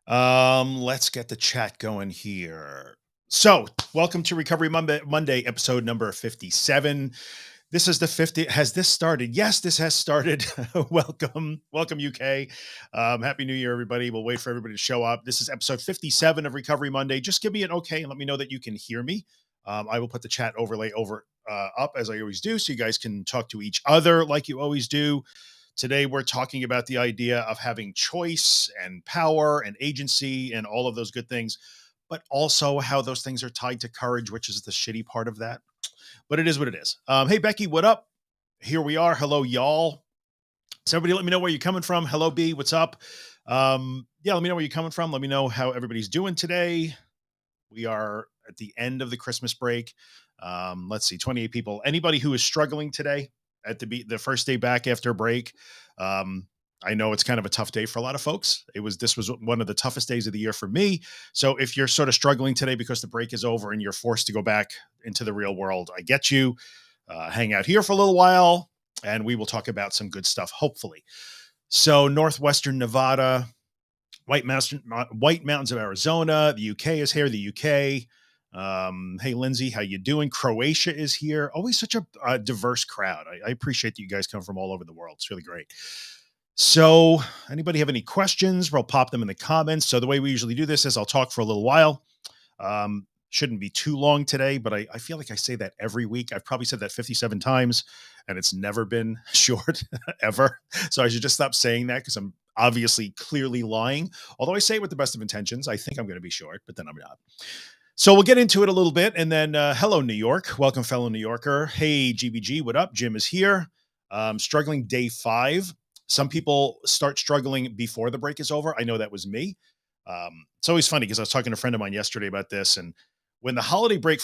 Let's get the chat going here. So, welcome to Recovery Monday, episode number 57. This is the 50. Has this started? Yes, this has started. Welcome, UK. Happy New Year, everybody. We'll wait for everybody to show up. This is episode 57 of Recovery Monday. Just give me an okay and let me know that you can hear me. I will put the chat overlay over up as I always do, so you guys can talk to each other like you always do. Today, we're talking about the idea of having choice and power and agency and all of those good things, but also how those things are tied to courage, which is the shitty part of that. But it is what it is. Hey, Becky, what up? Here we are. Hello, y'all. So, everybody, let me know where you're coming from. Hello, B. What's up? Yeah, let me know where you're coming from. Let me know how everybody's doing today. We are at the end of the Christmas break. Let's see, 28 people. Anybody who is struggling today at the first day back after break? I know it's kind of a tough day for a lot of folks. This was one of the toughest days of the year for me. So if you're sort of struggling today because the break is over and you're forced to go back into the real world, I get you. Hang out here for a little while, and we will talk about some good stuff, hopefully. So Northwestern Nevada, White Mountains of Arizona. The UK is here. The UK. Hey, Lindsay, how you doing? Croatia is here. Always such a diverse crowd. I appreciate that you guys come from all over the world. It's really great. So, anybody have any questions? We'll pop them in the comments. So, the way we usually do this is I'll talk for a little while. Shouldn't be too long today, but I feel like I say that every week. I've probably said that 57 times, and it's never been short ever. So, I should just stop saying that because I'm obviously clearly lying. Although I say it with the best of intentions, I think I'm going to be short, but then I'm not. So we'll get into it a little bit. And then, hello, New York. Welcome, fellow New Yorker. Hey, GBG, what up? Jim is here. Struggling day 5. Some people start struggling before the break is over. I know that was me. It's always funny because I was talking to a friend of mine yesterday about this. And when the holiday break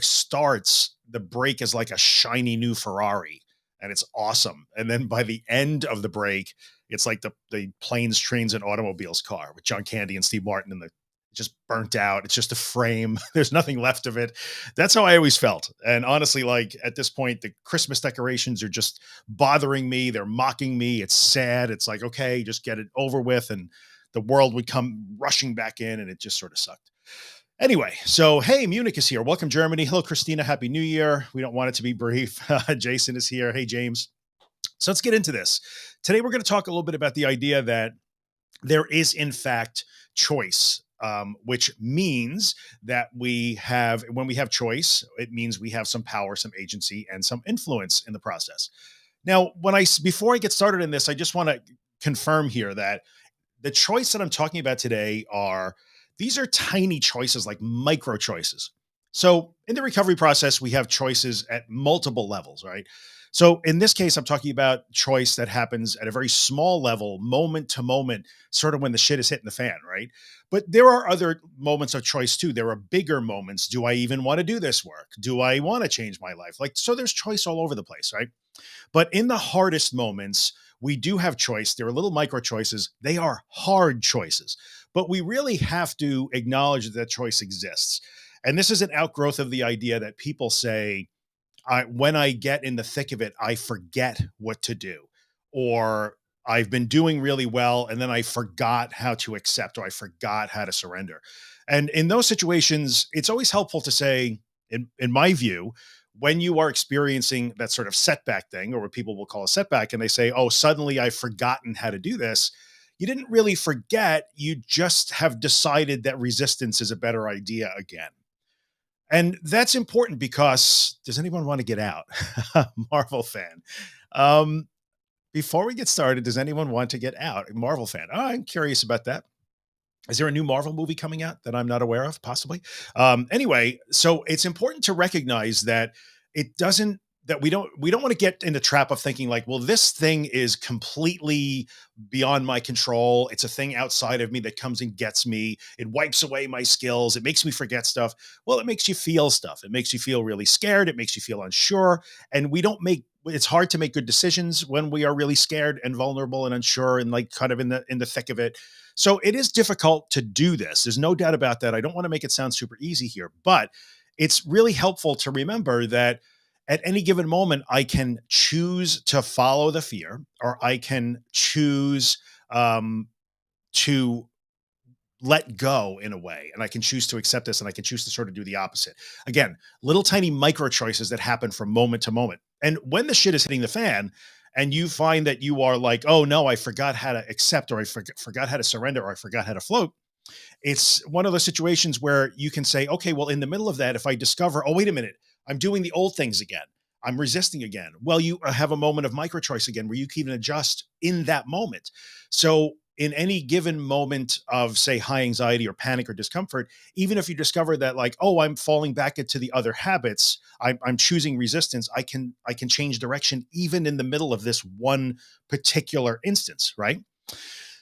starts, the break is like a shiny new Ferrari and it's awesome. And then by the end of the break, it's like the planes, trains, and automobiles car with John Candy and Steve Martin, and the just burnt out. It's just a frame. There's nothing left of it. That's how I always felt. And honestly, like at this point, the Christmas decorations are just bothering me. They're mocking me. It's sad. It's like, okay, just get it over with. And the world would come rushing back in, and it just sort of sucked. Anyway, so hey, Munich is here. Welcome, Germany. Hello, Christina. Happy New Year. We don't want it to be brief. Jason is here. Hey, James. So let's get into this. Today, we're going to talk a little bit about the idea that there is, in fact, choice, which means that when we have choice, it means we have some power, some agency, and some influence in the process. Now, before I get started in this, I just want to confirm here that the choice that I'm talking about today these are tiny choices, like micro choices. So in the recovery process, we have choices at multiple levels, right? So in this case, I'm talking about choice that happens at a very small level, moment to moment, sort of when the shit is hitting the fan, right? But there are other moments of choice too. There are bigger moments. Do I even want to do this work? Do I want to change my life? So there's choice all over the place, right? But in the hardest moments, we do have choice. There are little micro choices. They are hard choices, but we really have to acknowledge that choice exists. And this is an outgrowth of the idea that people say, when I get in the thick of it, I forget what to do. Or I've been doing really well, and then I forgot how to accept, or I forgot how to surrender. And in those situations, it's always helpful to say, in my view, when you are experiencing that sort of setback thing, or what people will call a setback, and they say, oh, suddenly I've forgotten how to do this. You didn't really forget. You just have decided that resistance is a better idea again. And that's important because does anyone want to get out? Marvel fan. Um, Before we get started, does anyone want to get out? Marvel fan. Oh, I'm curious about that. Is there a new Marvel movie coming out that I'm not aware of? Possibly. Anyway, so it's important to recognize that it doesn't that we don't want to get in the trap of thinking like, well, this thing is completely beyond my control. It's a thing outside of me that comes and gets me. It wipes away my skills. It makes me forget stuff. Well, it makes you feel stuff. It makes you feel really scared. It makes you feel unsure. And it's hard to make good decisions when we are really scared and vulnerable and unsure and like kind of in the thick of it. So it is difficult to do this. There's no doubt about that. I don't want to make it sound super easy here, but it's really helpful to remember that at any given moment, I can choose to follow the fear, or I can choose to let go in a way, and I can choose to accept this, and I can choose to sort of do the opposite. Again, little tiny micro choices that happen from moment to moment. And when the shit is hitting the fan, and you find that you are like, oh no, I forgot how to accept, or I forgot how to surrender, or I forgot how to float, it's one of those situations where you can say, okay, well, in the middle of that, if I discover, oh, wait a minute, I'm doing the old things again, I'm resisting again. Well, you have a moment of micro choice again where you can adjust in that moment. So, in any given moment of, say, high anxiety or panic or discomfort, even if you discover that, like, oh, I'm falling back into the other habits, I'm choosing resistance, I can change direction even in the middle of this one particular instance, right?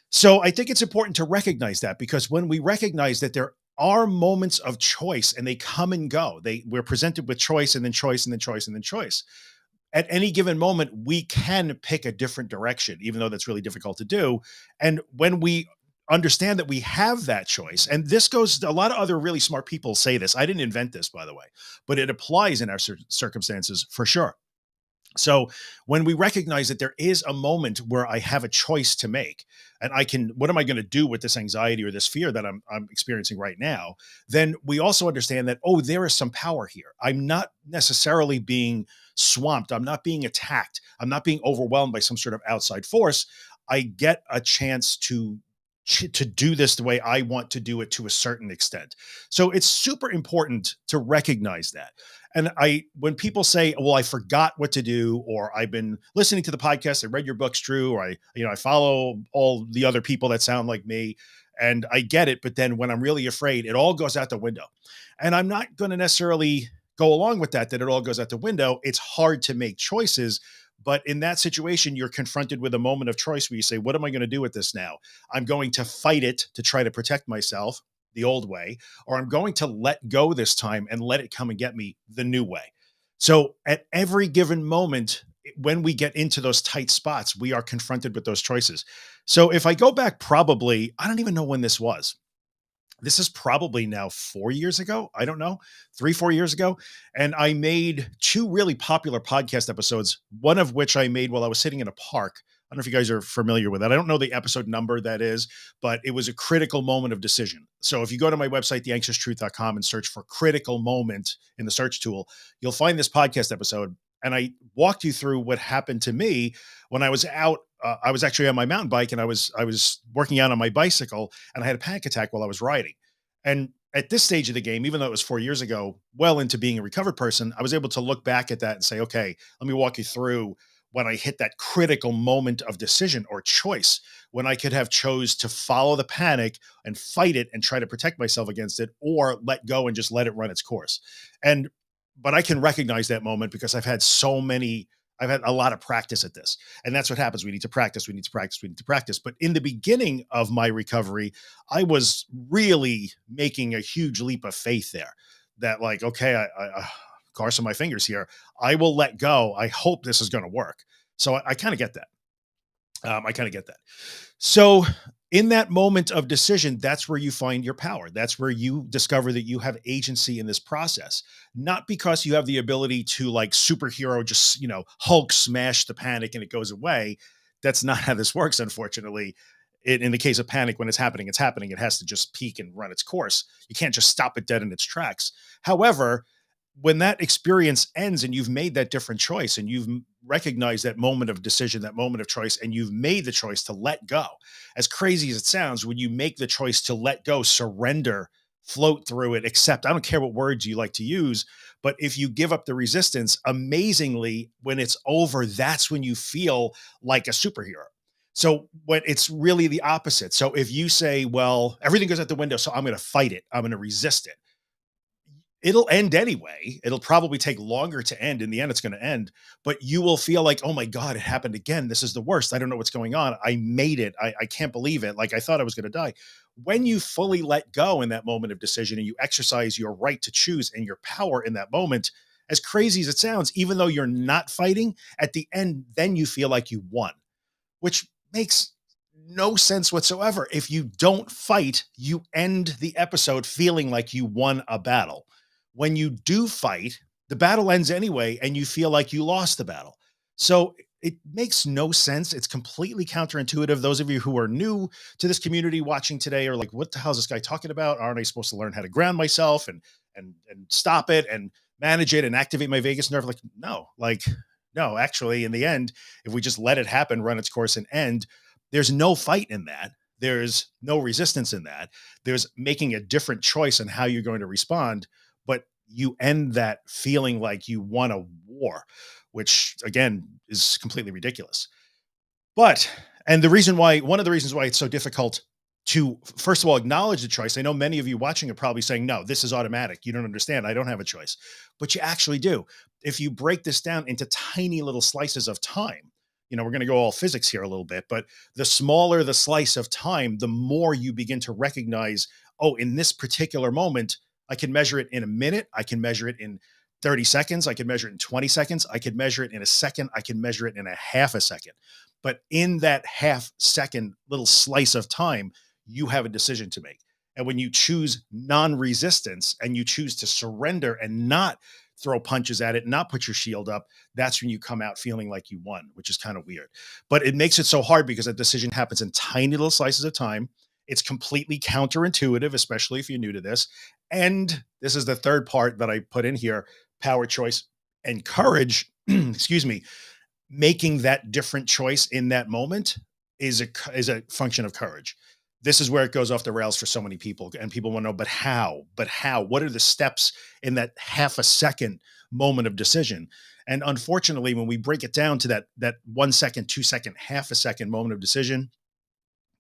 So I think it's important to recognize that, because when we recognize that there are moments of choice and they come and go, we're presented with choice and then choice and then choice and then choice. At any given moment, we can pick a different direction, even though that's really difficult to do. And when we understand that we have that choice, and this goes, a lot of other really smart people say this. I didn't invent this, by the way, but it applies in our circumstances for sure. So when we recognize that there is a moment where I have a choice to make, and I can, what am I going to do with this anxiety or this fear that I'm experiencing right now? Then we also understand that, oh, there is some power here. I'm not necessarily being swamped. I'm not being attacked. I'm not being overwhelmed by some sort of outside force. I get a chance to do this the way I want to do it to a certain extent. So it's super important to recognize that. And when people say, well, I forgot what to do, or I've been listening to the podcast, I read your books, Drew, or I follow all the other people that sound like me, and I get it. But then when I'm really afraid, it all goes out the window. And I'm not going to necessarily go along with that it all goes out the window. It's hard to make choices. But in that situation, you're confronted with a moment of choice where you say, what am I going to do with this now? I'm going to fight it to try to protect myself the old way, or I'm going to let go this time and let it come and get me the new way. So at every given moment, when we get into those tight spots, we are confronted with those choices. So if I go back, probably, I don't even know when this was. This is probably now 4 years ago. I don't know, 3, 4 years ago. And I made two really popular podcast episodes, one of which I made while I was sitting in a park. I don't know if you guys are familiar with that. I don't know the episode number that is, but it was a critical moment of decision. So if you go to my website, theanxioustruth.com, and search for critical moment in the search tool, you'll find this podcast episode. And I walked you through what happened to me when I was out. I was actually on my mountain bike, and I was working out on my bicycle, and I had a panic attack while I was riding. And at this stage of the game, even though it was 4 years ago, well into being a recovered person, I was able to look back at that and say, okay, let me walk you through when I hit that critical moment of decision or choice, when I could have chose to follow the panic and fight it and try to protect myself against it, or let go and just let it run its course. And, but I can recognize that moment because I've had a lot of practice at this. And that's what happens. We need to practice, we need to practice, we need to practice. But in the beginning of my recovery, I was really making a huge leap of faith there, that, like, okay, crossing my fingers here, I will let go. I hope this is going to work. So I kind of get that. I kind of get that. So, in that moment of decision, that's where you find your power. That's where you discover that you have agency in this process, not because you have the ability to, like, superhero, just, Hulk smash the panic and it goes away. That's not how this works, unfortunately. In the case of panic, when it's happening, it's happening. It has to just peak and run its course. You can't just stop it dead in its tracks. However, when that experience ends and you've made that different choice, and you've recognized that moment of decision, that moment of choice, and you've made the choice to let go, as crazy as it sounds, when you make the choice to let go, surrender, float through it, accept, I don't care what words you like to use, but if you give up the resistance, amazingly, when it's over, that's when you feel like a superhero. So when it's really the opposite. So if you say, well, everything goes out the window, so I'm going to fight it, I'm going to resist it, it'll end anyway. It'll probably take longer to end. In the end, it's going to end, but you will feel like, oh my God, it happened again. This is the worst. I don't know what's going on. I made it. I can't believe it. Like, I thought I was going to die. When you fully let go in that moment of decision, and you exercise your right to choose and your power in that moment, as crazy as it sounds, even though you're not fighting, at the end, then you feel like you won, which makes no sense whatsoever. If you don't fight, you end the episode feeling like you won a battle. When you do fight, the battle ends anyway, and you feel like you lost the battle. So it makes no sense. It's completely counterintuitive. Those of you who are new to this community watching today are like, what the hell is this guy talking about? Aren't I supposed to learn how to ground myself and stop it and manage it and activate my vagus nerve? Like, no, no, actually, in the end, if we just let it happen, run its course and end, there's no fight in that. There's no resistance in that. There's making a different choice on how you're going to respond, but you end that feeling like you won a war, which again is completely ridiculous. But and the reason why one of the reasons why it's so difficult to first of all acknowledge the choice. I know many of you watching are probably saying, "No, this is automatic. You don't understand. I don't have a choice." But you actually do. If you break this down into tiny little slices of time, we're going to go all physics here a little bit, but the smaller the slice of time, the more you begin to recognize, oh, in this particular moment, I can measure it in a minute, I can measure it in 30 seconds, I can measure it in 20 seconds, I can measure it in a second, I can measure it in a half a second. But in that half second little slice of time, you have a decision to make. And when you choose non resistance and you choose to surrender and not throw punches at it, not put your shield up, that's when you come out feeling like you won, which is kind of weird. But it makes it so hard because that decision happens in tiny little slices of time. It's completely counterintuitive, especially if you're new to this. And this is the third part that I put in here: power, choice, and courage. Excuse me, making that different choice in that moment is a function of courage. This is where it goes off the rails for so many people, and people want to know, but how? But how? What are the steps in that half a second moment of decision? And unfortunately, when we break it down to that 1 second, 2 second, half a second moment of decision,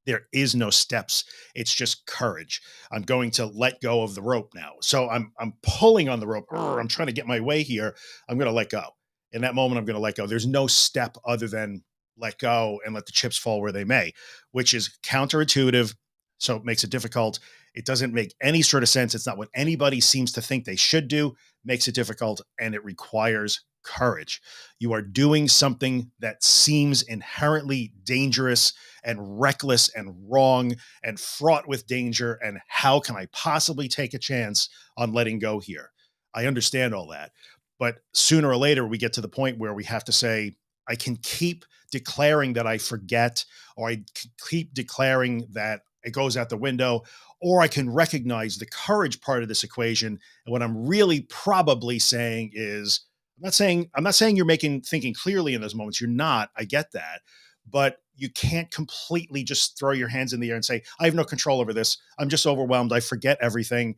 there is no steps. It's just courage. I'm going to let go of the rope now. So I'm pulling on the rope. I'm trying to get my way here. I'm going to let go. In that moment, I'm going to let go. There's no step other than let go and let the chips fall where they may, which is counterintuitive. So it makes it difficult. It doesn't make any sort of sense. It's not what anybody seems to think they should do. Makes it difficult, and it requires courage. You are doing something that seems inherently dangerous and reckless and wrong and fraught with danger. And how can I possibly take a chance on letting go here? I understand all that. But sooner or later, we get to the point where we have to say, I can keep declaring that I forget, or I keep declaring that it goes out the window, or I can recognize the courage part of this equation. And what I'm really probably saying is, I'm not saying you're thinking clearly in those moments. You're not. I get that. But you can't completely just throw your hands in the air and say, I have no control over this. I'm just overwhelmed. I forget everything.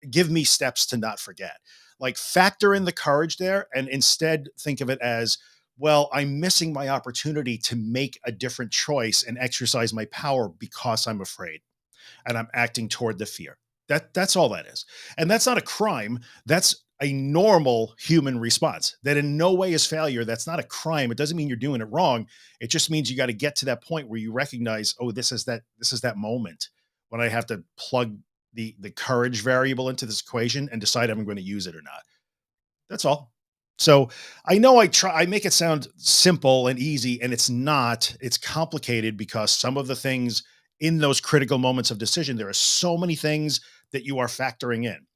Give me steps to not forget. Like, factor in the courage there and instead think of it as, well, I'm missing my opportunity to make a different choice and exercise my power because I'm afraid and I'm acting toward the fear. That's all that is. And that's not a crime. That's a normal human response. That in no way is failure. That's not a crime. It doesn't mean you're doing it wrong. It just means you got to get to that point where you recognize, oh, this is that moment when I have to plug the courage variable into this equation and decide if I'm going to use it or not. That's all. So I know I make it sound simple and easy, and it's not. It's complicated because some of the things in those critical moments of decision, there are so many things that you are factoring in.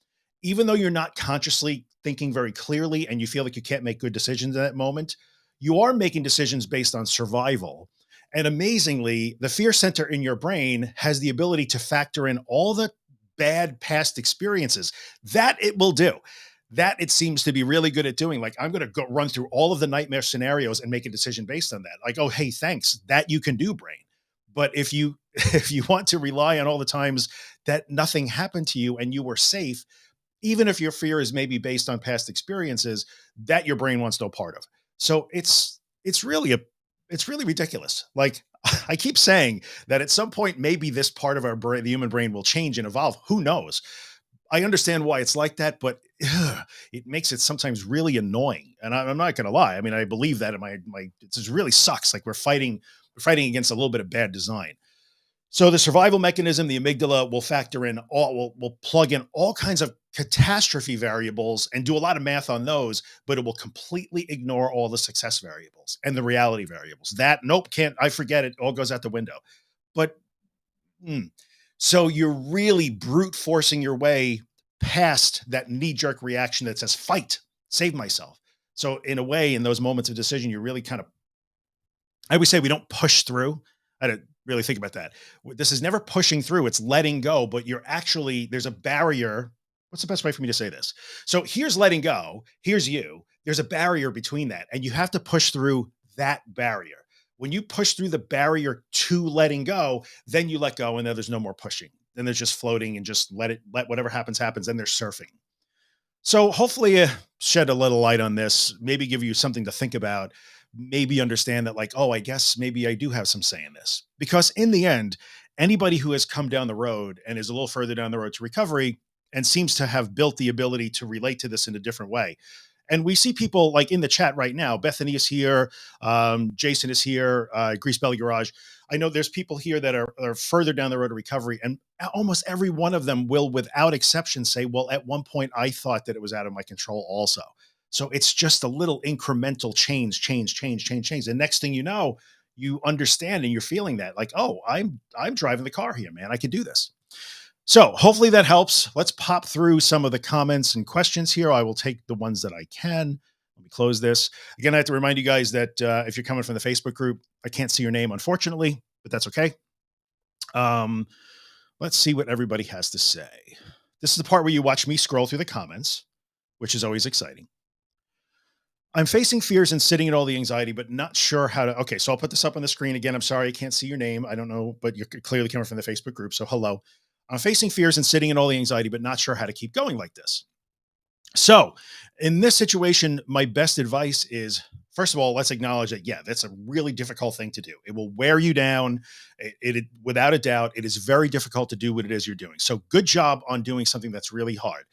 Even though you're not consciously thinking very clearly and you feel like you can't make good decisions in that moment, you are making decisions based on survival. And amazingly, the fear center in your brain has the ability to factor in all the bad past experiences. That it will do. That it seems to be really good at doing. Like, I'm going to go run through all of the nightmare scenarios and make a decision based on that. Like, oh, hey, thanks. That you can do, brain. But if you if you want to rely on all the times that nothing happened to you and you were safe, even if your fear is maybe based on past experiences, that your brain wants no part of. So it's really ridiculous. Like, I keep saying that at some point maybe this part of our brain, the human brain, will change and evolve. Who knows? I understand why it's like that, but it makes it sometimes really annoying. And I'm not going to lie. I mean, I believe that in it just really sucks. Like, we're fighting against a little bit of bad design. So the survival mechanism, the amygdala, will factor in will plug in all kinds of catastrophe variables and do a lot of math on those, but it will completely ignore all the success variables and the reality variables. That, nope, can't, I forget it, all goes out the window. But mm, so you're really brute forcing your way past that knee jerk reaction that says fight, save myself. So in a way, in those moments of decision, you're really kind of I always say we don't push through. I didn't really think about that. This is never pushing through, it's letting go, but you're actually, there's a barrier. What's the best way for me to say this? So here's letting go, here's you. There's a barrier between that, and you have to push through that barrier. When you push through the barrier to letting go, then you let go, and then there's no more pushing. Then there's just floating and just let whatever happens, happens. Then there's surfing. So hopefully, shed a little light on this, maybe give you something to think about, maybe understand that, like, oh, I guess maybe I do have some say in this. Because in the end, anybody who has come down the road and is a little further down the road to recovery and seems to have built the ability to relate to this in a different way. And we see people like in the chat right now. Bethany is here. Jason is here. Grease Belly Garage. I know there's people here that are further down the road to recovery, and almost every one of them will, without exception, say, well, at one point I thought that it was out of my control also. So it's just a little incremental change. And next thing you know, you understand and you're feeling that, like, oh, I'm driving the car here, man. I can do this. So hopefully that helps. Let's pop through some of the comments and questions here. I will take the ones that I can. Let me close this. Again, I have to remind you guys that if you're coming from the Facebook group, I can't see your name, unfortunately, but that's okay. Um, let's see what everybody has to say. This is the part where you watch me scroll through the comments, which is always exciting. I'm facing fears and sitting in all the anxiety, but not sure how to. Okay, so I'll put this up on the screen again. I'm sorry, I can't see your name. I don't know, but you're clearly coming from the Facebook group. So hello. I'm facing fears and sitting in all the anxiety, but not sure how to keep going like this. So, in this situation, my best advice is, first of all, let's acknowledge that, yeah, that's a really difficult thing to do. It will wear you down. Without a doubt, it is very difficult to do what it is you're doing. So, good job on doing something that's really hard.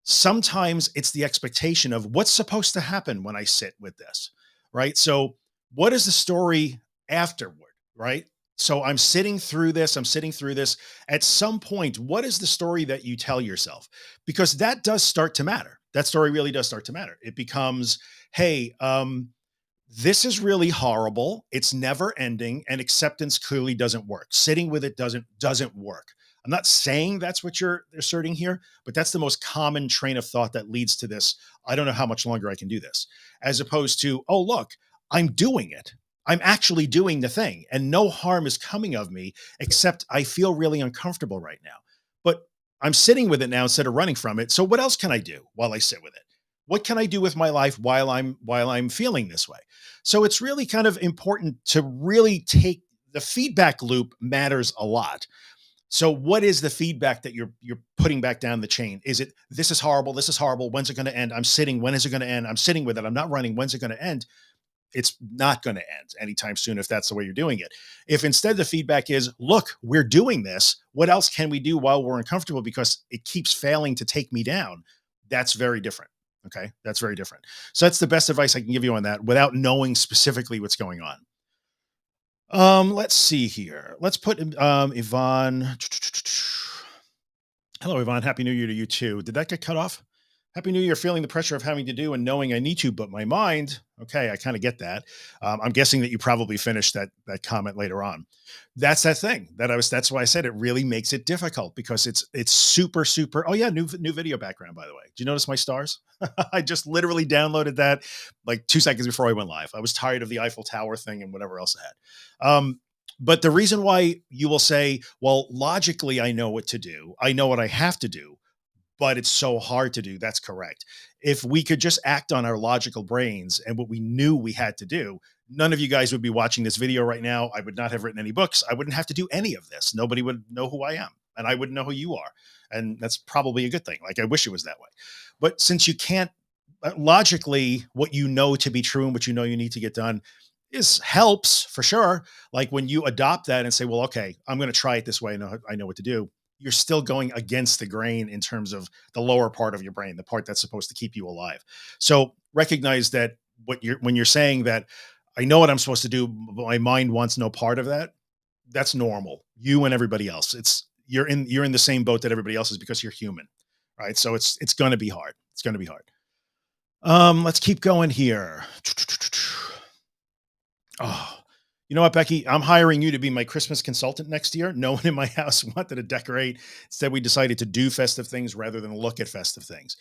Sometimes it's the expectation of what's supposed to happen when I sit with this, right? So, what is the story afterward, right? So, I'm sitting through this. At some point, what is the story that you tell yourself? Because that does start to matter. That story really does start to matter. It becomes, hey, this is really horrible. It's never ending, and acceptance clearly doesn't work. Sitting with it doesn't work. I'm not saying that's what you're asserting here, but that's the most common train of thought that leads to this. I don't know how much longer I can do this, as opposed to, oh, look, I'm doing it. I'm actually doing the thing, and no harm is coming of me, except I feel really uncomfortable right now. But I'm sitting with it now instead of running from it. So what else can I do while I sit with it? What can I do with my life while I'm feeling this way? So it's really kind of important to really take the feedback loop matters a lot. So what is the feedback that you're putting back down the chain? Is it, this is horrible, this is horrible, when's it going to end? I'm sitting, when is it going to end? I'm sitting with it, I'm not running, when's it going to end? It's not going to end anytime soon if that's the way you're doing it. If instead the feedback is, look, we're doing this, what else can we do while we're uncomfortable because it keeps failing to take me down? That's very different. Okay, that's very different. So that's the best advice I can give you on that without knowing specifically what's going on. Let's see here. Let's put Yvonne. Hello, Yvonne. Happy New Year to you too. Did that get cut off? Happy New Year. Feeling the pressure of having to do and knowing I need to, but my mind. Okay, I kind of get that. I'm guessing that you probably finished that comment later on. That's that thing that I was. That's why I said it really makes it difficult because it's super. Oh yeah, new video background by the way. Do you notice my stars? I just literally downloaded that like 2 seconds before I went live. I was tired of the Eiffel Tower thing and whatever else I had. But the reason why you will say, well, logically, I know what to do. I know what I have to do, but it's so hard to do. That's correct. If we could just act on our logical brains and what we knew we had to do, none of you guys would be watching this video right now. I would not have written any books. I wouldn't have to do any of this. Nobody would know who I am, and I wouldn't know who you are. And that's probably a good thing. Like, I wish it was that way. But since you can't, logically, what you know to be true and what you know you need to get done is helps for sure. Like when you adopt that and say, well, okay, I'm going to try it this way. I know what to do. You're still going against the grain in terms of the lower part of your brain, the part that's supposed to keep you alive. So recognize that when you're saying that I know what I'm supposed to do, but my mind wants no part of that. That's normal. You and everybody else. You're in the same boat that everybody else is because you're human. Right. So it's going to be hard. It's going to be hard. Let's keep going here. Oh, you know what, Becky? I'm hiring you to be my Christmas consultant next year. No one in my house wanted to decorate. Instead, we decided to do festive things rather than look at festive things.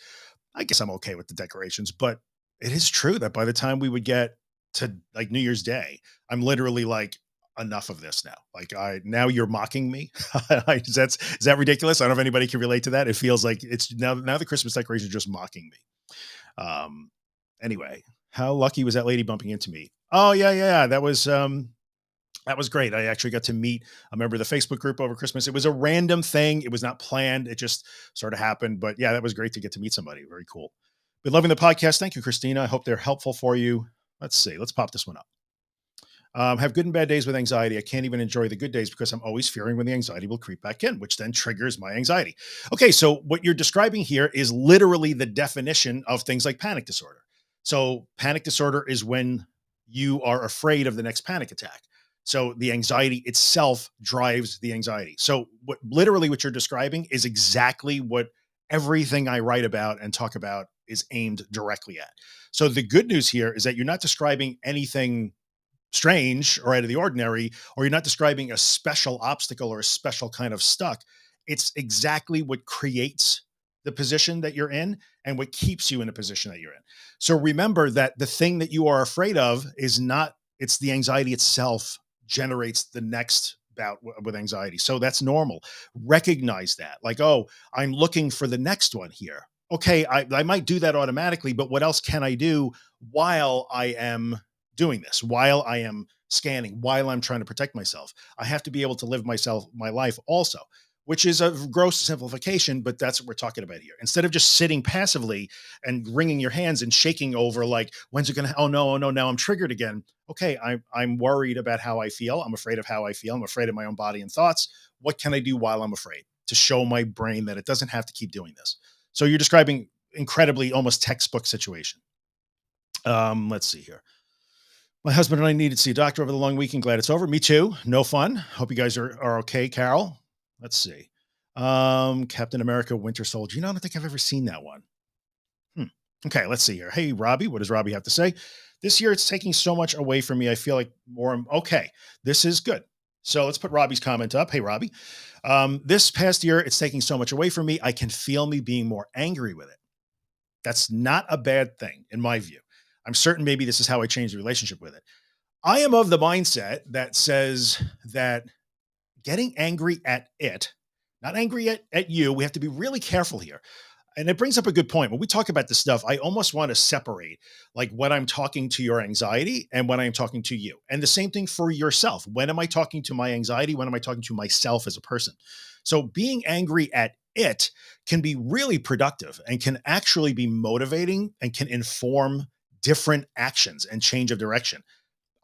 I guess I'm okay with the decorations, but it is true that by the time we would get to like New Year's Day, I'm literally like, enough of this now. Like now you're mocking me. Is that ridiculous? I don't know if anybody can relate to that. It feels like it's now the Christmas decorations are just mocking me. Um, anyway, how lucky was that lady bumping into me? Oh yeah. That was great. I actually got to meet a member of the Facebook group over Christmas. It was a random thing. It was not planned. It just sort of happened. But yeah, that was great to get to meet somebody. Very cool. Been loving the podcast. Thank you, Christina. I hope they're helpful for you. Let's see. Let's pop this one up. Have good and bad days with anxiety. I can't even enjoy the good days because I'm always fearing when the anxiety will creep back in, which then triggers my anxiety. Okay, so what you're describing here is literally the definition of things like panic disorder. So, panic disorder is when you are afraid of the next panic attack. So, the anxiety itself drives the anxiety. So, what you're describing is exactly what everything I write about and talk about is aimed directly at. So, the good news here is that you're not describing anything strange or out of the ordinary, or you're not describing a special obstacle or a special kind of stuck. It's exactly what creates the position that you're in and what keeps you in a position that you're in. So remember that the thing that you are afraid of is not, it's the anxiety itself generates the next bout with anxiety. So that's normal. Recognize that. Like, oh, I'm looking for the next one here. Okay, I might do that automatically, but what else can I do while I am doing this, while I am scanning, while I'm trying to protect myself? I have to be able to live my life also, which is a gross simplification, but that's what we're talking about here. Instead of just sitting passively and wringing your hands and shaking over like, when's it going to, oh no, now I'm triggered again. Okay. I'm worried about how I feel. I'm afraid of how I feel. I'm afraid of my own body and thoughts. What can I do while I'm afraid to show my brain that it doesn't have to keep doing this? So you're describing incredibly almost textbook situation. Let's see here. My husband and I needed to see a doctor over the long weekend. Glad it's over. Me too. No fun. Hope you guys are okay, Carol. Let's see. Captain America Winter Soldier. I don't think I've ever seen that one. Hmm. Okay, let's see here. Hey, Robbie, what does Robbie have to say? This year, it's taking so much away from me. I feel like more. Okay, this is good. So let's put Robbie's comment up. Hey, Robbie. This past year, it's taking so much away from me. I can feel me being more angry with it. That's not a bad thing, in my view. I'm certain maybe this is how I changed the relationship with it. I am of the mindset that says that getting angry at it, not angry at you, we have to be really careful here. And it brings up a good point. When we talk about this stuff, I almost want to separate like when I'm talking to your anxiety and when I'm talking to you. And the same thing for yourself. When am I talking to my anxiety? When am I talking to myself as a person? So being angry at it can be really productive and can actually be motivating and can inform different actions and change of direction.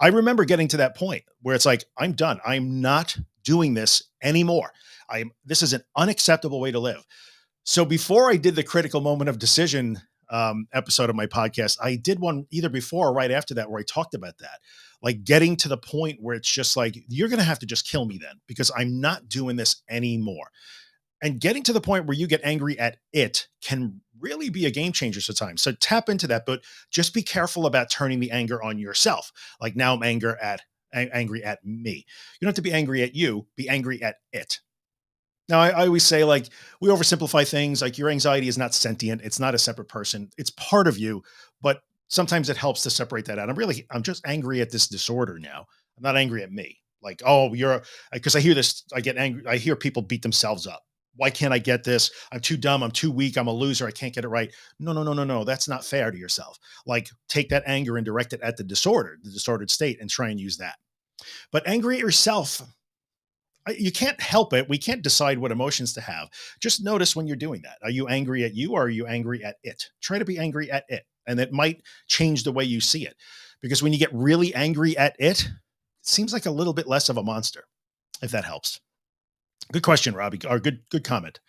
I remember getting to that point where it's like, I'm done. I'm not doing this anymore. This is an unacceptable way to live. So before I did the critical moment of decision episode of my podcast, I did one either before or right after that where I talked about that, like getting to the point where it's just like, you're going to have to just kill me then because I'm not doing this anymore. And getting to the point where you get angry at it can really be a game changer sometimes. So tap into that, but just be careful about turning the anger on yourself. Like now I'm angry at me. You don't have to be angry at you, be angry at it. Now, I always say, like, we oversimplify things. Like, your anxiety is not sentient. It's not a separate person. It's part of you, but sometimes it helps to separate that out. I'm just angry at this disorder now. I'm not angry at me. Like, oh, because I hear this, I get angry. I hear people beat themselves up. Why can't I get this? I'm too dumb. I'm too weak. I'm a loser. I can't get it right. No. That's not fair to yourself. Like, take that anger and direct it at the disordered state, and try and use that. But angry at yourself, you can't help it. We can't decide what emotions to have. Just notice when you're doing that. Are you angry at you or are you angry at it? Try to be angry at it. And it might change the way you see it. Because when you get really angry at it, it seems like a little bit less of a monster, if that helps. Good question, Robbie, or good comment.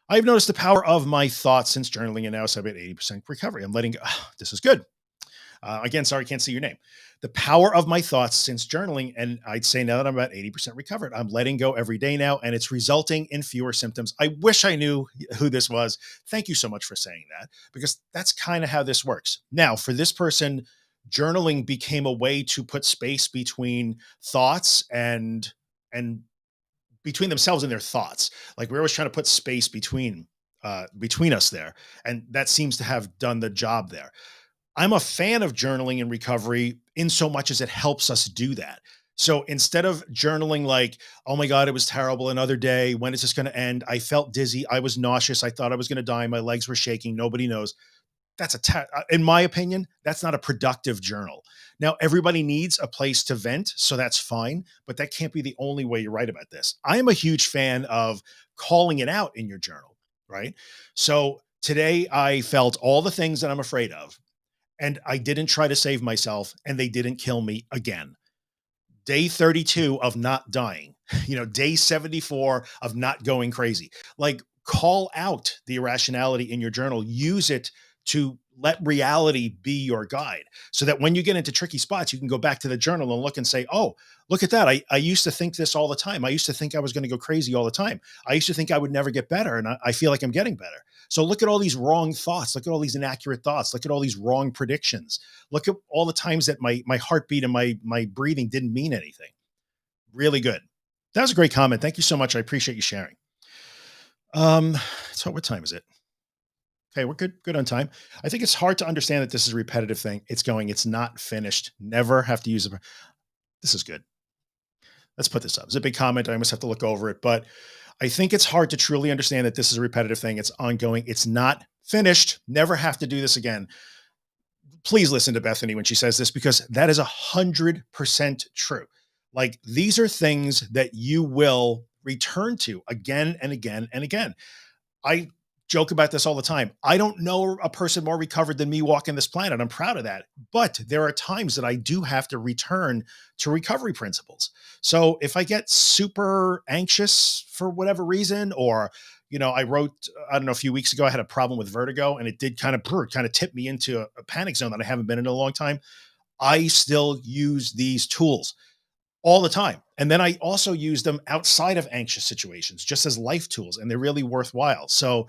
I've noticed the power of my thoughts since journaling, and now it's about 80% recovery. I'm letting go. This is good. Again, sorry, I can't see your name. The power of my thoughts since journaling. And I'd say now that I'm about 80% recovered, I'm letting go every day now, and it's resulting in fewer symptoms. I wish I knew who this was. Thank you so much for saying that, because that's kind of how this works. Now, for this person, journaling became a way to put space between thoughts and between themselves and their thoughts. Like, we're always trying to put space between us there. And that seems to have done the job there. I'm a fan of journaling in recovery in so much as it helps us do that. So instead of journaling like, oh my God, it was terrible, another day, when is this going to end? I felt dizzy. I was nauseous. I thought I was going to die. My legs were shaking. Nobody knows. That's in my opinion, that's not a productive journal. Now, everybody needs a place to vent, so that's fine, but that can't be the only way you write about this. I am a huge fan of calling it out in your journal, right? So today I felt all the things that I'm afraid of, and I didn't try to save myself, and they didn't kill me again. Day 32 of not dying, day 74 of not going crazy. Like, call out the irrationality in your journal, use it to let reality be your guide so that when you get into tricky spots, you can go back to the journal and look and say, oh, look at that. I used to think this all the time. I used to think I was going to go crazy all the time. I used to think I would never get better. And I feel like I'm getting better. So look at all these wrong thoughts. Look at all these inaccurate thoughts. Look at all these wrong predictions. Look at all the times that my heartbeat and my breathing didn't mean anything. Really good. That was a great comment. Thank you so much. I appreciate you sharing. Um, so what time is it? Okay, we're good on time. I think it's hard to understand that this is a repetitive thing. It's not finished. Never have to use it. This is good. Let's put this up. It's a big comment. I almost have to look over it, but I think it's hard to truly understand that this is a repetitive thing. It's ongoing. It's not finished. Never have to do this again. Please listen to Bethany when she says this, because that is 100% true. Like, these are things that you will return to again and again and again. I joke about this all the time. I don't know a person more recovered than me walking this planet. I'm proud of that. But there are times that I do have to return to recovery principles. So if I get super anxious for whatever reason, or, I wrote, I don't know, a few weeks ago, I had a problem with vertigo, and it did kind of tip me into a panic zone that I haven't been in a long time. I still use these tools all the time. And then I also use them outside of anxious situations, just as life tools, and they're really worthwhile. So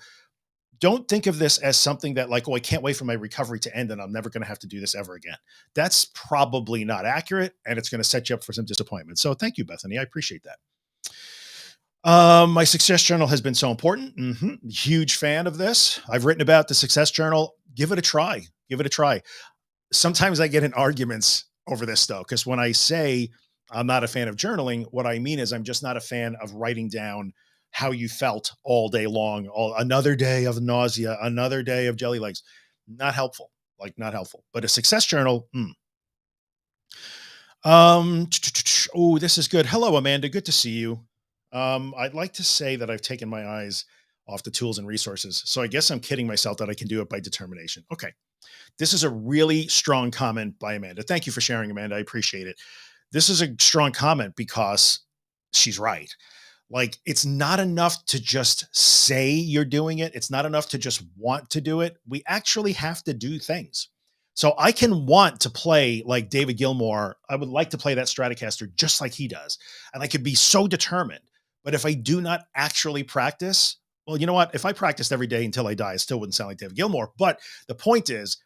don't think of this as something that, like, oh, I can't wait for my recovery to end and I'm never going to have to do this ever again. That's probably not accurate, and it's going to set you up for some disappointment. So thank you, Bethany. I appreciate that. My success journal has been so important. Huge fan of this. I've written about the success journal. Give it a try. Give it a try. Sometimes I get in arguments over this, though, because when I say I'm not a fan of journaling, what I mean is I'm just not a fan of writing down how you felt all day long. Another day of nausea, another day of jelly legs. Not helpful. Like, not helpful. But a success journal. Oh, this is good. Hello, Amanda. Good to see you. I'd like to say that I've taken my eyes off the tools and resources. So I guess I'm kidding myself that I can do it by determination. Okay. This is a really strong comment by Amanda. Thank you for sharing, Amanda. I appreciate it. This is a strong comment because she's right. Like, it's not enough to just say you're doing it. It's not enough to just want to do it. We actually have to do things. So I can want to play like David Gilmour. I would like to play that Stratocaster just like he does. And I could be so determined. But if I do not actually practice, well, you know what? If I practiced every day until I die, it still wouldn't sound like David Gilmour. But the point is,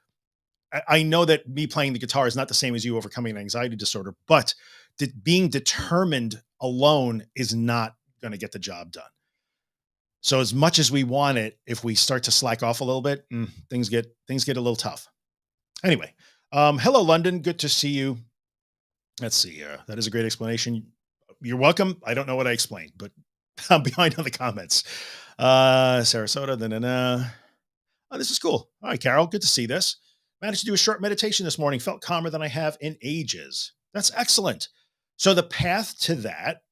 I know that me playing the guitar is not the same as you overcoming an anxiety disorder, but being determined alone is not going to get the job done. So as much as we want it, if we start to slack off a little bit, things get a little tough. Anyway, hello, London. Good to see you. Let's see here. That is a great explanation. You're welcome. I don't know what I explained, but I'm behind on the comments. Sarasota. Oh, this is cool. All right, Carol. Good to see this. Managed to do a short meditation this morning. Felt calmer than I have in ages. That's excellent. So the path to that,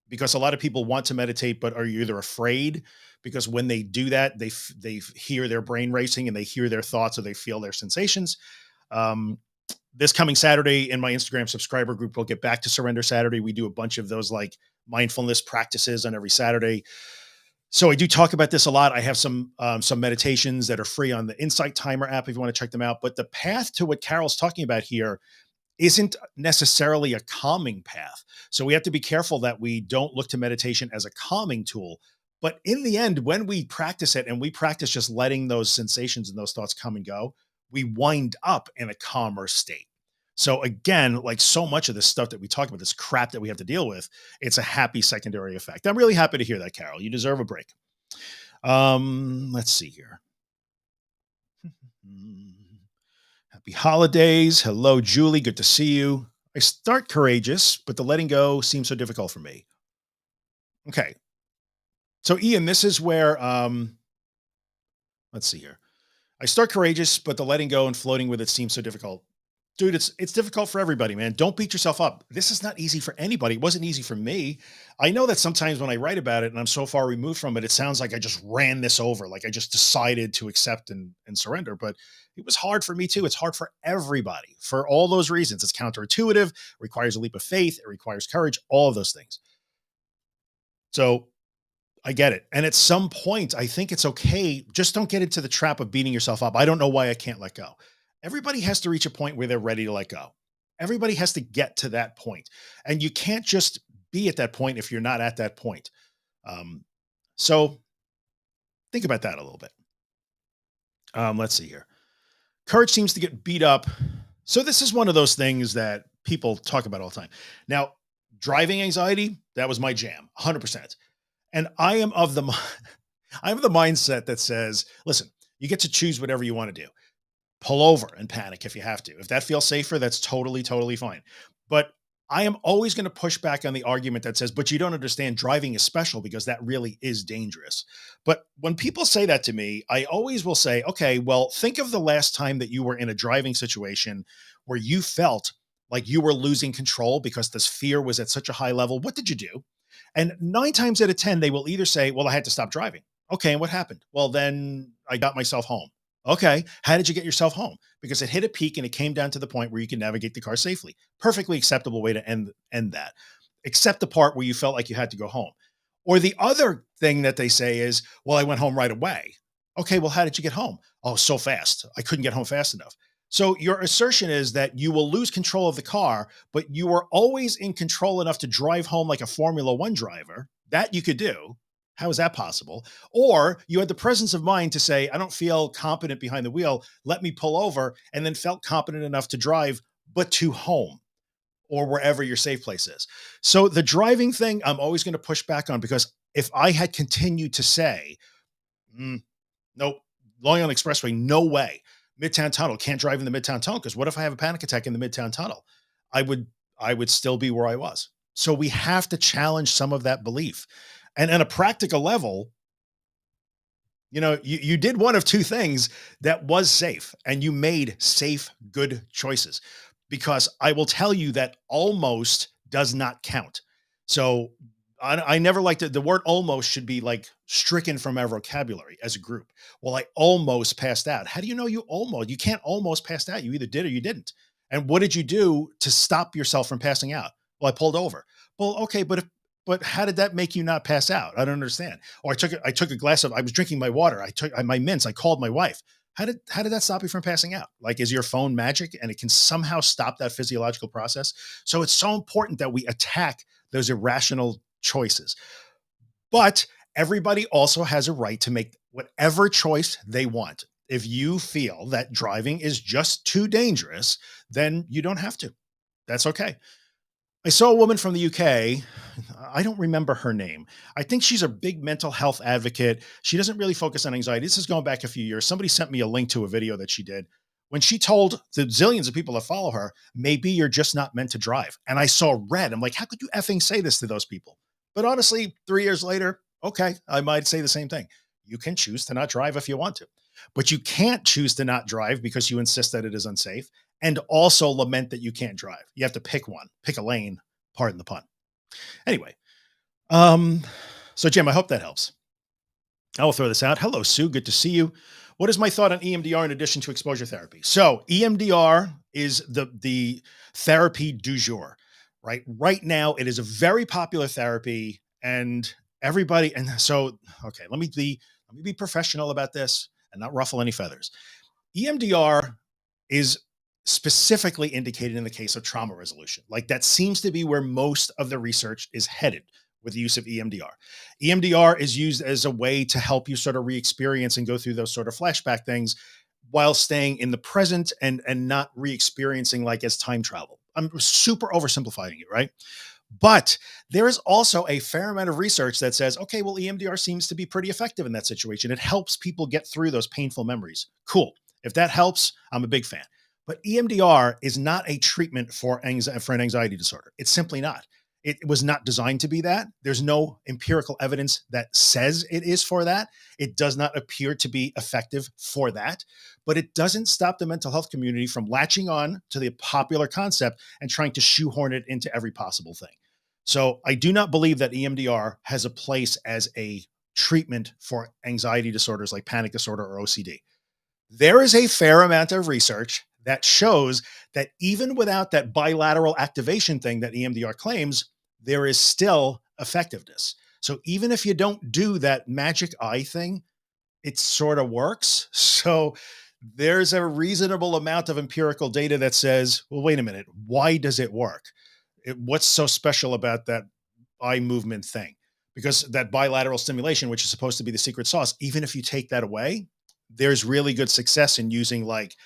because a lot of people want to meditate, but are either afraid because when they do that, they hear their brain racing and they hear their thoughts or they feel their sensations. This coming Saturday in my Instagram subscriber group, we'll get back to Surrender Saturday. We do a bunch of those like mindfulness practices on every Saturday. So I do talk about this a lot. I have some meditations that are free on the Insight Timer app if you want to check them out. But the path to what Carol's talking about here isn't necessarily a calming path. So we have to be careful that we don't look to meditation as a calming tool. But in the end, when we practice it and we practice just letting those sensations and those thoughts come and go, we wind up in a calmer state. So again, like so much of this stuff that we talk about, this crap that we have to deal with, it's a happy secondary effect. I'm really happy to hear that, Carol. You deserve a break. Let's see here. Happy holidays. Hello, Julie. Good to see you. I start courageous, but the letting go seems so difficult for me. Okay. So, Ian, this is where, let's see here. I start courageous, but the letting go and floating with it seems so difficult. Dude, it's difficult for everybody, man. Don't beat yourself up. This is not easy for anybody. It wasn't easy for me. I know that sometimes when I write about it and I'm so far removed from it, it sounds like I just ran this over, like I just decided to accept and surrender. But it was hard for me too. It's hard for everybody for all those reasons. It's counterintuitive, requires a leap of faith, it requires courage, all of those things. So I get it. And at some point, I think it's okay. Just don't get into the trap of beating yourself up. I don't know why I can't let go. Everybody has to reach a point where they're ready to let go. Everybody has to get to that point. And you can't just be at that point if you're not at that point. Um, so think about that a little bit. Let's see here. Courage seems to get beat up. So this is one of those things that people talk about all the time. Now, driving anxiety, that was my jam, 100%. And I am of the I have the mindset that says, listen, you get to choose whatever you want to do. Pull over and panic if you have to. If that feels safer, that's totally, totally fine. But I am always going to push back on the argument that says, but you don't understand, driving is special because that really is dangerous. But when people say that to me, I always will say, okay, well, think of the last time that you were in a driving situation where you felt like you were losing control because this fear was at such a high level. What did you do? And 9 times out of 10, they will either say, well, I had to stop driving. Okay. And what happened? Well, then I got myself home. Okay. How did you get yourself home? Because it hit a peak and it came down to the point where you can navigate the car safely. Perfectly acceptable way to end that, except the part where you felt like you had to go home. Or the other thing that they say is, well, I went home right away. Okay. Well, how did you get home? Oh, so fast. I couldn't get home fast enough. So your assertion is that you will lose control of the car, but you were always in control enough to drive home like a Formula One driver. That you could do. How is that possible? Or you had the presence of mind to say, I don't feel competent behind the wheel. Let me pull over, and then felt competent enough to drive, but to home or wherever your safe place is. So the driving thing, I'm always going to push back on, because if I had continued to say, "Mm, nope, Long Island Expressway, no way. Midtown Tunnel, can't drive in the Midtown Tunnel because what if I have a panic attack in the Midtown Tunnel?" I would I would still be where I was. So we have to challenge some of that belief. And at a practical level, you did one of two things that was safe, and you made safe, good choices. Because I will tell you that almost does not count. So I never liked it. The word almost should be like stricken from our vocabulary as a group. Well, I almost passed out. How do you know you almost? You can't almost pass out. You either did or you didn't. And what did you do to stop yourself from passing out? Well, I pulled over. Well, okay, but how did that make you not pass out? I don't understand. Or I took a glass of, I was drinking my water. I took my mints. I called my wife. How did that stop you from passing out? Like, is your phone magic and it can somehow stop that physiological process? So it's so important that we attack those irrational choices. But everybody also has a right to make whatever choice they want. If you feel that driving is just too dangerous, then you don't have to. That's okay. I saw a woman from the UK. I don't remember her name. I think she's a big mental health advocate. She doesn't really focus on anxiety. This is going back a few years. Somebody sent me a link to a video that she did when she told the zillions of people that follow her, maybe you're just not meant to drive. And I saw red. I'm like, how could you effing say this to those people? But honestly, 3 years later, okay, I might say the same thing. You can choose to not drive if you want to, but you can't choose to not drive because you insist that it is unsafe, and also lament that you can't drive. You have to pick one, pick a lane, pardon the pun. Anyway, um, so Jim, I hope that helps. I will throw this out. Hello, Sue. Good to see you. What is my thought on EMDR in addition to exposure therapy? So EMDR is the therapy du jour, right? Right now, it is a very popular therapy, and everybody. And so, okay, let me be professional about this and not ruffle any feathers. EMDR is specifically indicated in the case of trauma resolution. Like, that seems to be where most of the research is headed with the use of EMDR. EMDR is used as a way to help you sort of re-experience and go through those sort of flashback things while staying in the present and not re-experiencing like as time travel. I'm super oversimplifying it, right? But there is also a fair amount of research that says, okay, well, EMDR seems to be pretty effective in that situation. It helps people get through those painful memories. Cool. If that helps, I'm a big fan. But EMDR is not a treatment for for an anxiety disorder. It's simply not. It was not designed to be that. There's no empirical evidence that says it is for that. It does not appear to be effective for that, but it doesn't stop the mental health community from latching on to the popular concept and trying to shoehorn it into every possible thing. So I do not believe that EMDR has a place as a treatment for anxiety disorders like panic disorder or OCD. There is a fair amount of research that shows that even without that bilateral activation thing that EMDR claims, there is still effectiveness. So even if you don't do that magic eye thing, it sort of works. So there's a reasonable amount of empirical data that says, well, wait a minute, why does it work? What's so special about that eye movement thing? Because that bilateral stimulation, which is supposed to be the secret sauce, even if you take that away, there's really good success in using like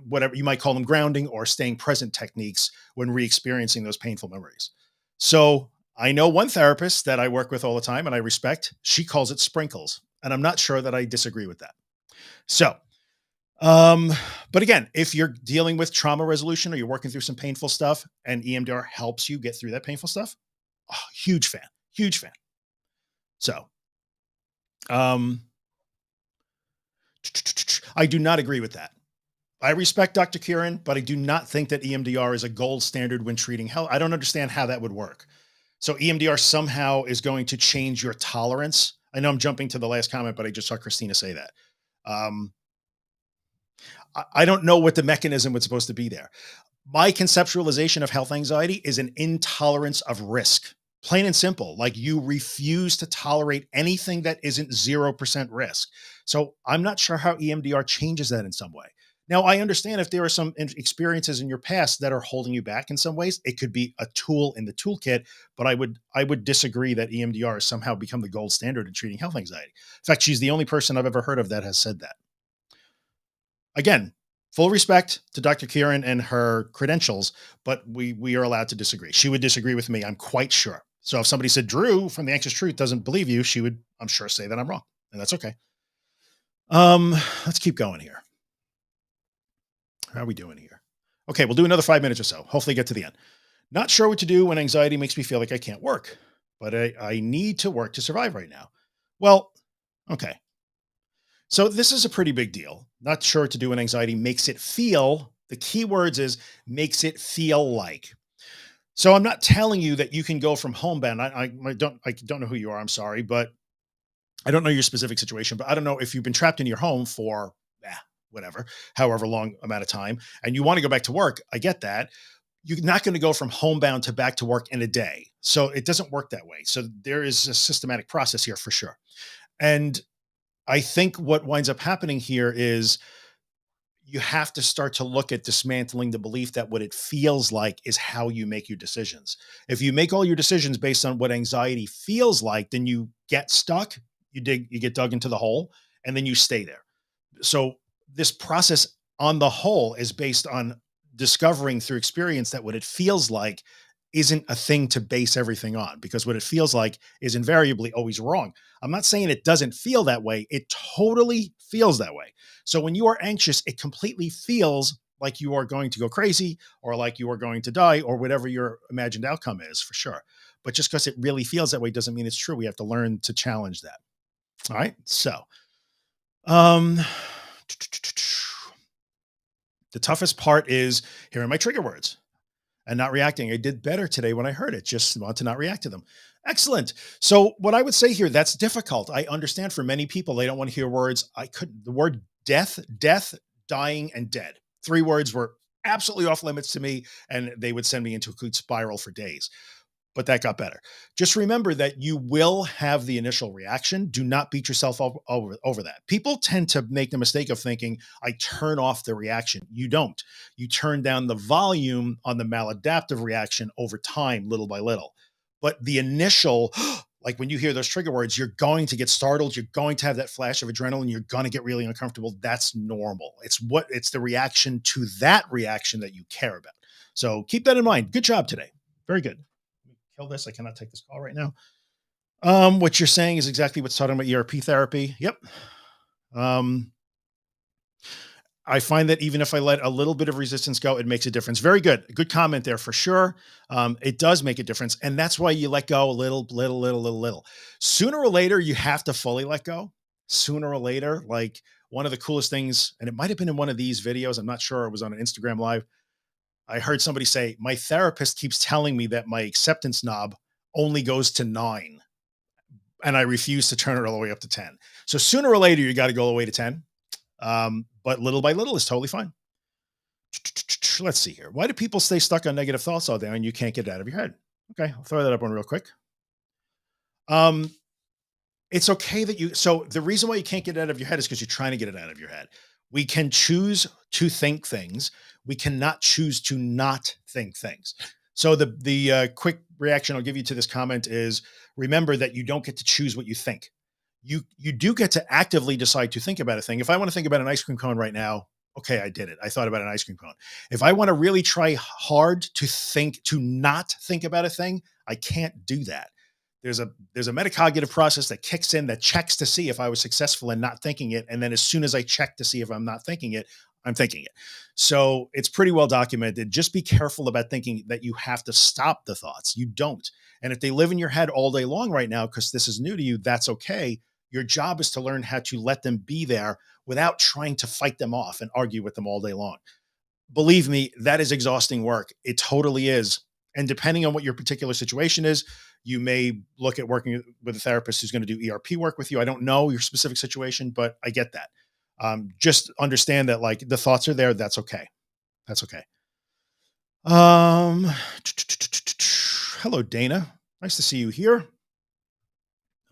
whatever you might call them grounding or staying present techniques when re-experiencing those painful memories. So I know one therapist that I work with all the time and I respect, she calls it sprinkles. And I'm not sure that I disagree with that. So, um, but again, if you're dealing with trauma resolution or you're working through some painful stuff and EMDR helps you get through that painful stuff, oh, huge fan, huge fan. So, um, I do not agree with that. I respect Dr. Kieran, but I do not think that EMDR is a gold standard when treating health. I don't understand how that would work. So EMDR somehow is going to change your tolerance. I know I'm jumping to the last comment, but I just saw Christina say that. Um, I don't know what the mechanism was supposed to be there. My conceptualization of health anxiety is an intolerance of risk. Plain and simple, like you refuse to tolerate anything that isn't 0% risk. So I'm not sure how EMDR changes that in some way. Now, I understand if there are some experiences in your past that are holding you back in some ways, it could be a tool in the toolkit, but I would disagree that EMDR has somehow become the gold standard in treating health anxiety. In fact, she's the only person I've ever heard of that has said that. Again, full respect to Dr. Kieran and her credentials, but we are allowed to disagree. She would disagree with me, I'm quite sure. So if somebody said Drew from the Anxious Truth doesn't believe you, she would, I'm sure, say that I'm wrong, and that's okay. Um, let's keep going here. How are we doing here? Okay, we'll do another 5 minutes or so. Hopefully, get to the end. Not sure what to do when anxiety makes me feel like I can't work, but I need to work to survive right now. Well, okay. So this is a pretty big deal. Not sure what to do when anxiety makes it feel. The key words is makes it feel like. So I'm not telling you that you can go from homebound. I don't know who you are. I'm sorry, but I don't know your specific situation. But I don't know if you've been trapped in your home for whatever, however long amount of time, and you want to go back to work. I get that. You're not going to go from homebound to back to work in a day. So it doesn't work that way. So there is a systematic process here for sure. And I think what winds up happening here is you have to start to look at dismantling the belief that what it feels like is how you make your decisions. If you make all your decisions based on what anxiety feels like, then you get stuck, you get dug into the hole, and then you stay there. So this process on the whole is based on discovering through experience that what it feels like isn't a thing to base everything on, because what it feels like is invariably always wrong. I'm not saying it doesn't feel that way. It totally feels that way. So when you are anxious, it completely feels like you are going to go crazy or like you are going to die or whatever your imagined outcome is, for sure. But just because it really feels that way doesn't mean it's true. We have to learn to challenge that. All right. So, um, the toughest part is hearing my trigger words and not reacting. I did better today when I heard it. Just want to not react to them. Excellent. So what I would say here, that's difficult. I understand for many people, they don't want to hear words. I couldn't, the word death, dying, and dead. Three words were absolutely off limits to me, and they would send me into a complete spiral for days. But that got better. Just remember that you will have the initial reaction. Do not beat yourself up over that. People tend to make the mistake of thinking, I turn off the reaction. You don't. You turn down the volume on the maladaptive reaction over time, little by little. But the initial, like when you hear those trigger words, you're going to get startled. You're going to have that flash of adrenaline. You're going to get really uncomfortable. That's normal. It's the reaction to that reaction that you care about. So keep that in mind. Good job today. Very good. Kill this. I cannot take this call right now. What you're saying is exactly what's talking about ERP therapy. Yep. Um, I find that even if I let a little bit of resistance go, it makes a difference. Very good. Good comment there for sure. It does make a difference. And that's why you let go a little. Sooner or later, you have to fully let go. Sooner or later, like one of the coolest things, and it might have been in one of these videos. I'm not sure. It was on an Instagram live. I heard somebody say, my therapist keeps telling me that my acceptance knob only goes to 9 and I refuse to turn it all the way up to 10. So sooner or later, you got to go all the way to 10. But little by little is totally fine. Let's see here. Why do people stay stuck on negative thoughts all day and you can't get it out of your head? Okay, I'll throw that up one real quick. Um, it's okay that so the reason why you can't get it out of your head is because you're trying to get it out of your head. We can choose to think things. We cannot choose to not think things. So the quick reaction I'll give you to this comment is remember that you don't get to choose what you think. You do get to actively decide to think about a thing. If I want to think about an ice cream cone right now, okay, I did it. I thought about an ice cream cone. If I want to really try hard to not think about a thing, I can't do that. There's a metacognitive process that kicks in that checks to see if I was successful in not thinking it. And then as soon as I check to see if I'm not thinking it, I'm thinking it. So it's pretty well documented. Just be careful about thinking that you have to stop the thoughts. You don't. And if they live in your head all day long right now, because this is new to you, that's okay. Your job is to learn how to let them be there without trying to fight them off and argue with them all day long. Believe me, that is exhausting work. It totally is. And depending on what your particular situation is, you may look at working with a therapist who's going to do ERP work with you. I don't know your specific situation, but I get that. Just understand that like the thoughts are there. That's okay. That's okay. Um, hello, Dana. Nice to see you here.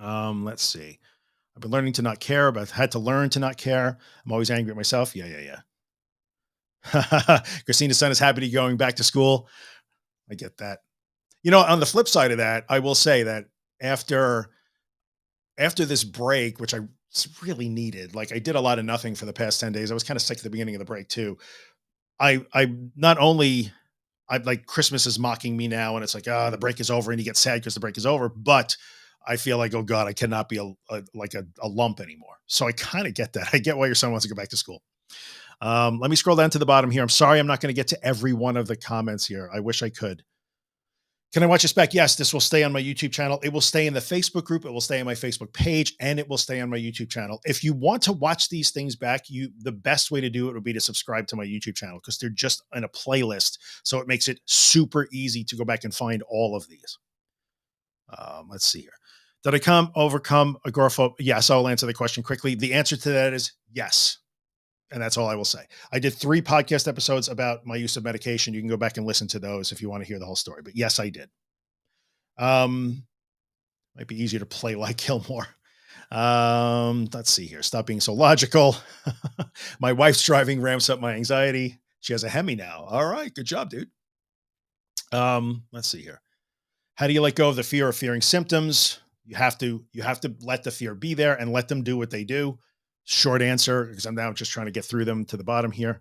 Let's see. I've been learning to not care, but I've had to learn to not care. I'm always angry at myself. Yeah. Christina's son is happy to be going back to school. I get that. You know, on the flip side of that, I will say that after this break, which I really needed, like I did a lot of nothing for the past 10 days. I was kind of sick at the beginning of the break too. I not only I like Christmas is mocking me now, and it's like, the break is over, and you get sad because the break is over. But I feel like, oh God, I cannot be a lump anymore. So I kind of get that. I get why your son wants to go back to school. Let me scroll down to the bottom here. I'm sorry, I'm not going to get to every one of the comments here. I wish I could. Can I watch this back? Yes, this will stay on my YouTube channel. It will stay in the Facebook group. It will stay on my Facebook page, and it will stay on my YouTube channel. If you want to watch these things back, the best way to do it would be to subscribe to my YouTube channel because they're just in a playlist. So it makes it super easy to go back and find all of these. Let's see here. Did I overcome agoraphobia? Yes, I'll answer the question quickly. The answer to that is yes. And that's all I will say. I did 3 podcast episodes about my use of medication. You can go back and listen to those if you want to hear the whole story. But yes, I did. Might be easier to play like Gilmore. Let's see here. Stop being so logical. My wife's driving ramps up my anxiety. She has a Hemi now. All right. Good job, dude. Let's see here. How do you let go of the fear of fearing symptoms? You have to let the fear be there and let them do what they do. Short answer, because I'm now just trying to get through them to the bottom here.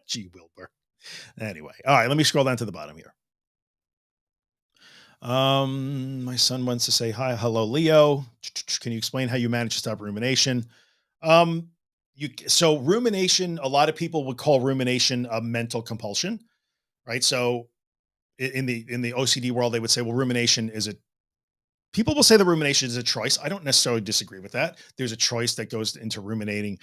Gee, Wilbur. Anyway, all right, let me scroll down to the bottom here. My son wants to say hi. Hello, Leo. Can you explain how you manage to stop rumination? So rumination, a lot of people would call rumination a mental compulsion, right? So in the OCD world, they would say, well, rumination is people will say the rumination is a choice. I don't necessarily disagree with that. There's a choice that goes into ruminating,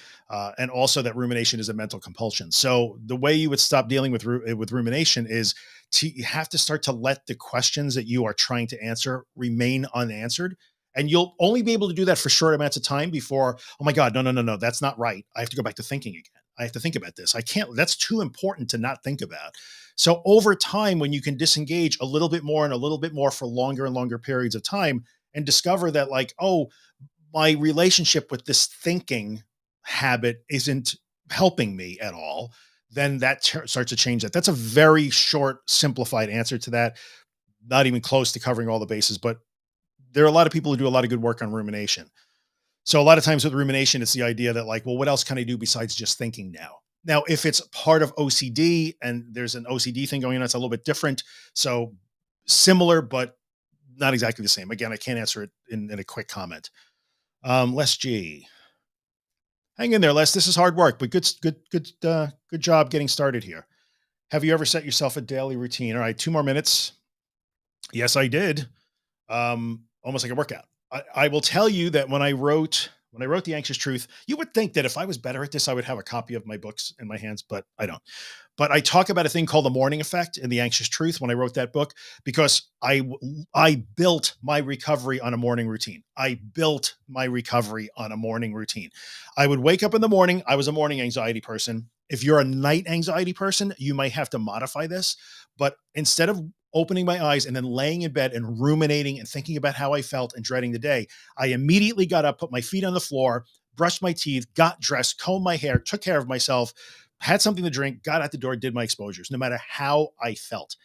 and also that rumination is a mental compulsion. So the way you would stop dealing with rumination is you have to start to let the questions that you are trying to answer remain unanswered. And you'll only be able to do that for short amounts of time before, oh my God, no, that's not right. I have to go back to thinking again. I have to think about this. I can't, that's too important to not think about. So over time, when you can disengage a little bit more and a little bit more for longer and longer periods of time and discover that like, oh, my relationship with this thinking habit isn't helping me at all, then that starts to change that. That's a very short, simplified answer to that. Not even close to covering all the bases, but there are a lot of people who do a lot of good work on rumination. So a lot of times with rumination, it's the idea that like, well, what else can I do besides just thinking now? Now, if it's part of OCD and there's an OCD thing going on, it's a little bit different. So similar, but not exactly the same. Again, I can't answer it in a quick comment. Les G. Hang in there, Les. This is hard work, but good job getting started here. Have you ever set yourself a daily routine? All right, 2 more minutes. Yes, I did. Almost like a workout. I will tell you that when I wrote The Anxious Truth, you would think that if I was better at this, I would have a copy of my books in my hands, but I don't. But I talk about a thing called the morning effect in The Anxious Truth when I wrote that book, because I built my recovery on a morning routine. I built my recovery on a morning routine. I would wake up in the morning. I was a morning anxiety person. If you're a night anxiety person, you might have to modify this. But instead of opening my eyes and then laying in bed and ruminating and thinking about how I felt and dreading the day, I immediately got up, put my feet on the floor, brushed my teeth, got dressed, combed my hair, took care of myself, had something to drink, got out the door, did my exposures, no matter how I felt.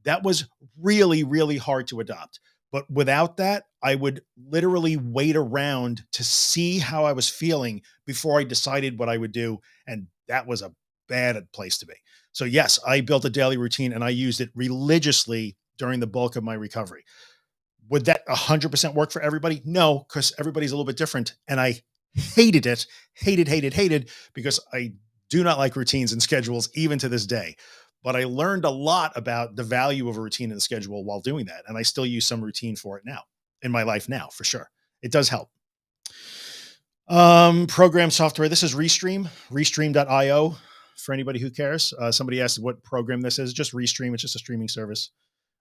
That was really, really hard to adopt. But without that, I would literally wait around to see how I was feeling before I decided what I would do. And that was a bad place to be. So, yes, I built a daily routine and I used it religiously during the bulk of my recovery. Would that 100% work for everybody? No, because everybody's a little bit different. And I hated it, hated, because I do not like routines and schedules even to this day. But I learned a lot about the value of a routine and a schedule while doing that. And I still use some routine for it now in my life now, for sure. It does help. Program software. This is Restream.io for anybody who cares. Somebody asked what program this is. Just Restream. It's just a streaming service.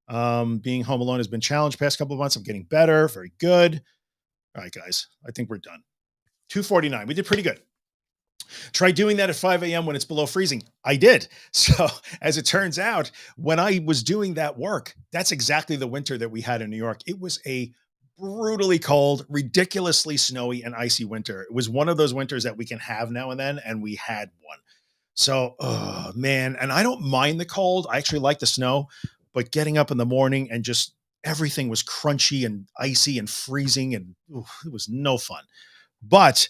Being home alone has been challenged past couple of months. I'm getting better. Very good. All right, guys. I think we're done. 2:49. We did pretty good. Try doing that at 5 a.m. when it's below freezing. I did. So, as it turns out, when I was doing that work, that's exactly the winter that we had in New York. It was a brutally cold, ridiculously snowy and icy winter. It was one of those winters that we can have now and then, and we had one. So, oh man, and I don't mind the cold. I actually like the snow, but getting up in the morning and just everything was crunchy and icy and freezing, and ooh, it was no fun. But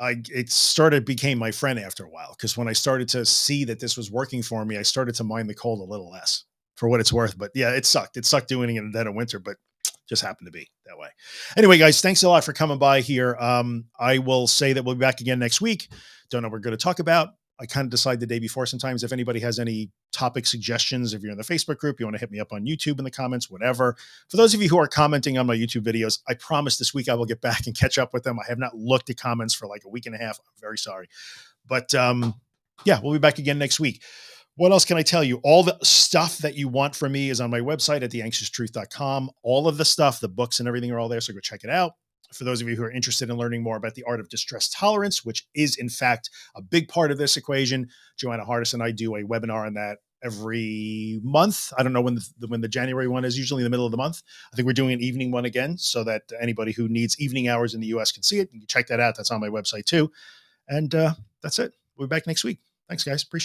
it started became my friend after a while, because when I started to see that this was working for me, I started to mind the cold a little less for what it's worth. But yeah, it sucked. It sucked doing it in the dead of winter, but just happened to be that way. Anyway, guys, thanks a lot for coming by here. I will say that we'll be back again next week. Don't know what we're going to talk about. I kind of decide the day before sometimes. If anybody has any topic suggestions, if you're in the Facebook group, you want to hit me up on YouTube in the comments, whatever. For those of you who are commenting on my YouTube videos, I promise this week I will get back and catch up with them. I have not looked at comments for like a week and a half. I'm very sorry. But yeah, we'll be back again next week. What else can I tell you? All the stuff that you want from me is on my website at theanxioustruth.com. All of the stuff, the books and everything are all there. So go check it out. For those of you who are interested in learning more about the art of distress tolerance, which is in fact a big part of this equation, Joanna Hardis and I do a webinar on that every month. I don't know when the January one is, usually in the middle of the month. I think we're doing an evening one again, so that anybody who needs evening hours in the US can see it. You can check that out. That's on my website too. And that's it. We'll be back next week. Thanks, guys. Appreciate it.